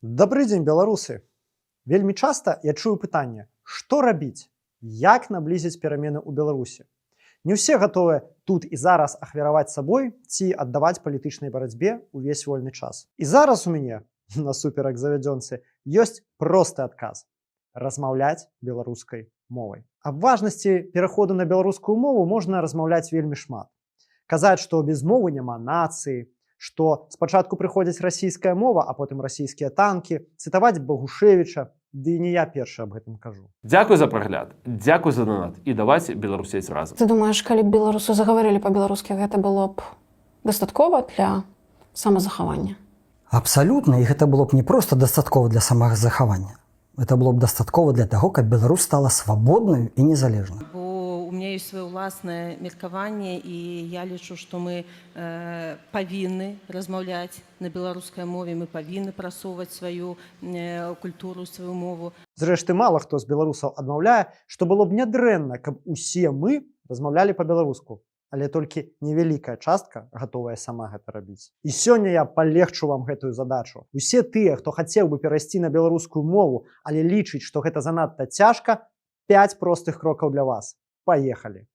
Добрый дзень, беларусы! Вельмі часта я чую пытанне, што рабіць, як наблізіць перамены ў Беларусі. Не ўсе гатовыя тут і зараз ахвяраваць сабой ці аддаваць палітычнай барацьбе ўвесь вольны час. І зараз у мяне, насуперак завядзёнцы, ёсць просты адказ – размаўляць беларускай мовай. Аб важнасці пераходу на беларускую мову можна размаўляць вельмі шмат. Казаць, што без мовы няма нацыі, што спачатку прыходзіць расійская мова, а потым расійскія танкі, цытаваць Багушевіча, ды не я першы аб гэтым кажу. Дзякуй за прагляд, дзякуй за донат і давайце беларусець разам. Ты думаеш, калі б беларусы загаварылі па-беларускі, гэта было б дастаткова для самазахавання? Абсалютна, і гэта было б не проста дастаткова для самазахавання. Это было б дастаткова для таго, каб Беларусь стала свабоднаю і незалежнай. У меня есть свое ўласнае меркаванне, і я лічу, што мы павінны размаўляць на беларускай мове, мы павінны прасоўваць сваю культуру, сваю мову. Зрэшты, мала хто з беларусаў адмаўляе, што было б нядрэнна, каб усе мы размаўлялі па-беларуску, але толькі невялікая частка гатовая сама гэта рабіць. І сёння я палегчу вам гэтую задачу. Усе тыя, хто хацеў бы перайсці на беларускую мову, але лічыць, што гэта занадта цяжка, 5 простых крокаў для вас. Поехали!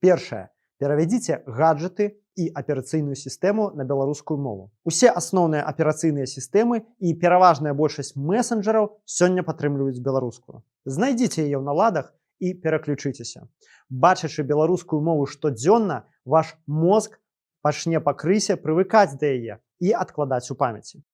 Першае. Перавядзіце гаджеты і аперацыйную сістэму на беларускую мову. Усе асноўныя аперацыйныя сістэмы і пераважная большасць месенджераў сёння падтрымліваюць беларускую. Знайдзіце яе ў наладах і пераключыцеся. Бачачы беларускую мову штодзённа, ваш мозг пачне пакрысе прывыкаць да яе і адкладаць у памяці.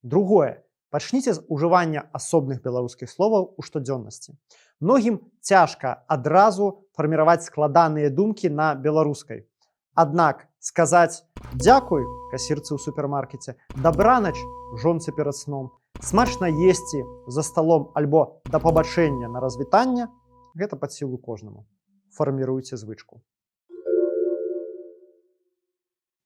Другое. Пачніце з ужывання асобных беларускіх словаў у штодзённасці. Многім цяжка адразу фарміраваць складаныя думкі на беларускай. Аднак сказаць «дзякуй» касірцы ў супермаркеце, «дабранач» жонцы перад сном, смачна есці за сталом альбо «да пабачэння» на развітанне – гэта пад сілу кожнаму. Фарміруйце звычку.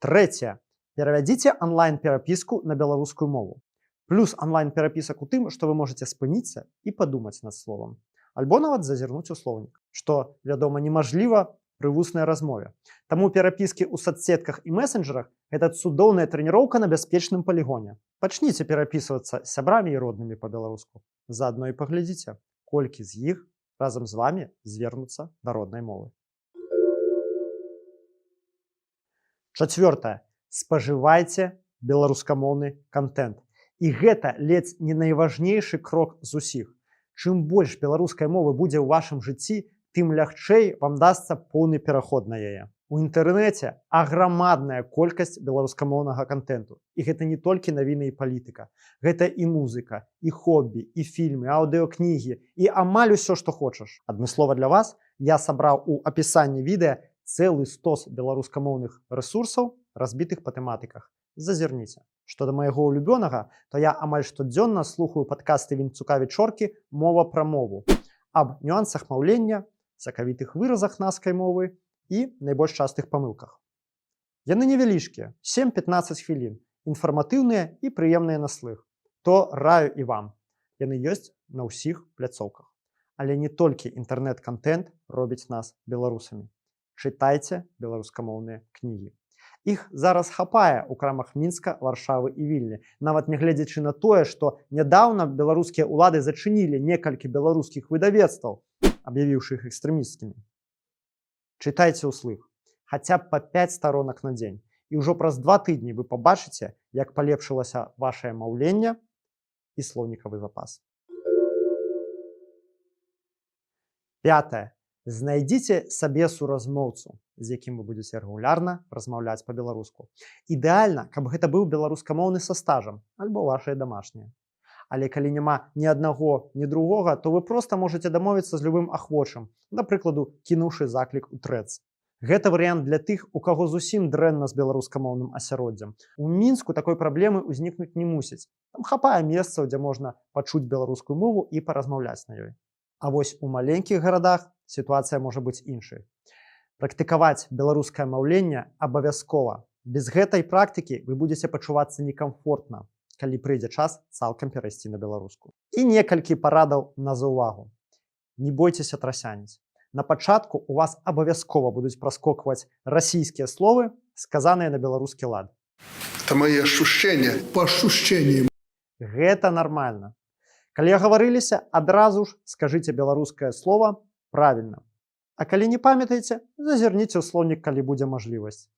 Трэцяе. Перавядзіце онлайн-перапіску на беларускую мову. Плюс онлайн-перапісак у тым, што вы можаце спыніцца і падумаць над словам. Альбо нават зазірнуць у слоўнік, што, вядома, немажліва пры вуснай размове. Таму перапіскі ў соцсетках і месенджерах – гэта цудоўная трэніроўка на бяспечным палігоне. Пачніце перапісвацца з сябрамі і роднымі па-беларуску. Заадно і паглядзіце, колькі з іх разам з вамі звернуцца да роднай мовы. Чацвёртае. Спажывайце беларускамоўны контент. І гэта ледзь не найважнейшы крок з усіх. Чым больш беларускай мовы будзе ў вашым жыцці, тым лягчэй вам дасца поўны пераход на яе. У інтэрнэце аграмадная колькасць беларускамоўнага контенту. І гэта не толькі навіны і палітыка. Гэта і музыка, і хобі, і фільмы, аўдыокнігі, і амаль усё, што хочаш. Адмыслова для вас я сабраў у апісанні відэа цэлы стос беларускамоўных рэсурсаў, разбітых па тэматыках. Зазірніце. Што да майго улюбёнага, то я амаль штодзённа слухаю падкасты Вінцука Вечоркі «Мова пра мову» аб нюансах маўлення, сакавітых выразах наскай мовы і найбольш частых памылках. Яны невялічкія, 7-15 хвілін, інфарматыўныя і прыемныя на слых. То раю і вам. Яны ёсць на ўсіх пляцоўках. Але не толькі інтэрнэт-кантэнт робіць нас беларусамі. Чытайце беларускамоўныя кнігі. Іх зараз хапае ў крамах Мінска, Варшавы і Вільні, нават нягледзячы на тое, што нядаўна беларускія ўлады зачынілі некалькі беларускіх выдавецтваў, аб'явіўшы іх экстрэмісцкімі. Чытайце ўслых, хаця б па 5 старонак на дзень, і ўжо праз 2 тыдні вы пабачыце, як палепшылася вашае маўленне і слоўнікавы запас. Пятае. Знайдзіце сабе суразмоўцу, з якім вы будзеце рэгулярна размаўляць па-беларуску. Ідэальна, каб гэта быў беларускамоўны са стажам, альбо вашыя дамашнія. Але калі няма ні аднаго, ні другога, то вы проста можаце дамовіцца з любым ахвочым, да прыкладу, кінуўшы заклік у Threads. Гэта варыянт для тых, у каго зусім дрэнна з беларускамоўным асяроддзем. У Мінску такой праблемы ўзнікнуць не мусіць. Там хапае месцаў, дзе можна пачуць беларускую мову і паразмаўляць на ёй. А вось у маленькіх гарадах сітуацыя можа быць іншай. Практыкаваць беларускае маўленне абавязкова. Без гэтай практыкі вы будзеце пачувацца некамфортна, калі прыйдзе час цалкам перайсці на беларуску. І некалькі парадаў на заўвагу. Не бойцеся трасяніць. На пачатку у вас абавязкова будуць праскокваць расійскія словы, сказаныя на беларускі лад. Это мои ощущения. По ощущениям. Гэта нармальна. Калі агаварыліся, адразу ж скажыце беларускае слово правільна. А калі не памятаеце, зазірніце ў слоўнік, калі будзе мажлівасць.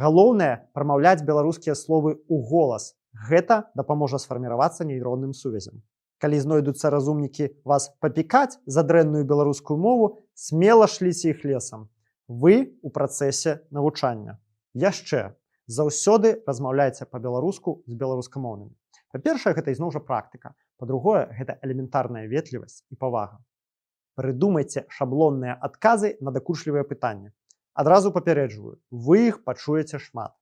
Галоўнае прамаўляць беларускія словы ў голас. Гэта дапаможа сфарміравацца нейронным сувязям. Калі знойдуцца разумнікі вас папікаць за дрэнную беларускую мову, смела шліце іх лесам. Вы ў працэсе навучання. Яшчэ заўсёды размаўляйце па-беларуску з беларускамоўнымі. Па-першае, гэта ізноў жа практыка. Па-другое, гэта элементарная ветлівасць і павага. Прыдумайце шаблонныя адказы на дакучлівыя пытанні. Адразу папярэджваю, вы іх пачуеце шмат.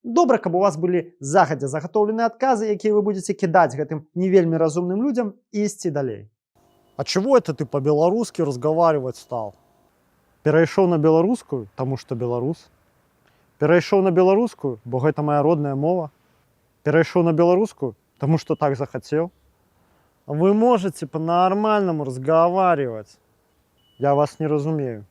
Добра, каб у вас былі загадзя загатоўленыя адказы, якія вы будзеце кідаць гэтым не вельмі разумным людзям і ісці далей. А чего это ты по-беларускі разговаривать стал? Перайшоў на беларускую, таму што беларус. Перайшоў на беларускую, бо гэта моя родная мова. Перайшоў на беларускую, таму што так захацеў. Вы можете по-нормальному разговаривать. Я вас не разумею.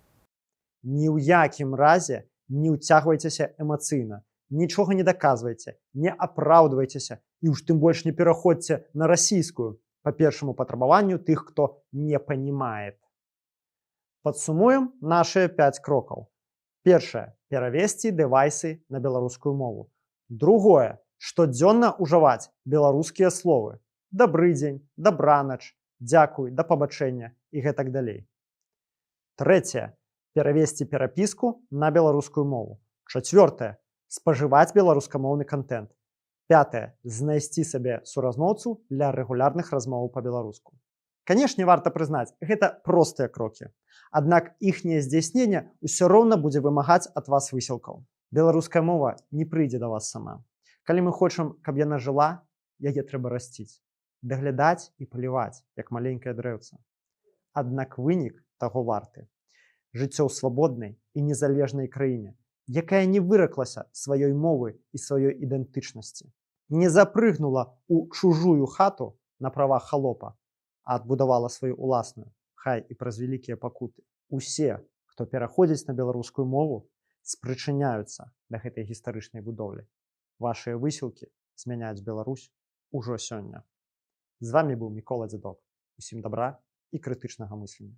Ні ў якім разе не ўцягвайцеся эмацыйна. Нічога не даказвайце, не апраўдвайцеся і уж тым больш не пераходзьце на расійскую па першаму патрабаванню тых, хто не панімае. Падсумуем нашыя 5 крокаў. Першае – перавесці дэвайсы на беларускую мову. Другое – штодзённа ўжываць беларускія словы. Дабры дзень, дабранач, дзякуй, да пабачэння і гэтак далей. Трэцяе – перавесці перапіску на беларускую мову. Чацвёртае – спажываць беларускамоўны контент. Пятае – знайсці сабе суразмоўцу для рэгулярных размоваў па-беларуску. Канешне, варта прызнаць, гэта простыя крокі. Аднак іхняе здзяйсненне ўсё роўна будзе вымагаць ад вас высілкаў. Беларуская мова не прыйдзе да вас сама. Калі мы хочам, каб яна жыла, яе трэба расціць, даглядаць і паліваць, як маленькае дрэўца. Аднак вынік таго варты. Жыццё ў свабоднай і незалежнай краіне, якая не выраклася сваёй мовы і сваёй ідэнтычнасці, не запрыгнула ў чужую хату на правах халопа, а адбудавала сваю ўласную, хай і праз вялікія пакуты. Усе, хто пераходзіць на беларускую мову, спрычыняюцца да гэтай гістарычнай будоўлі. Вашыя высілкі змяняюць Беларусь ужо сёння. З вами быў Мікола Дзядок. Усім дабра і крытычнага мыслення.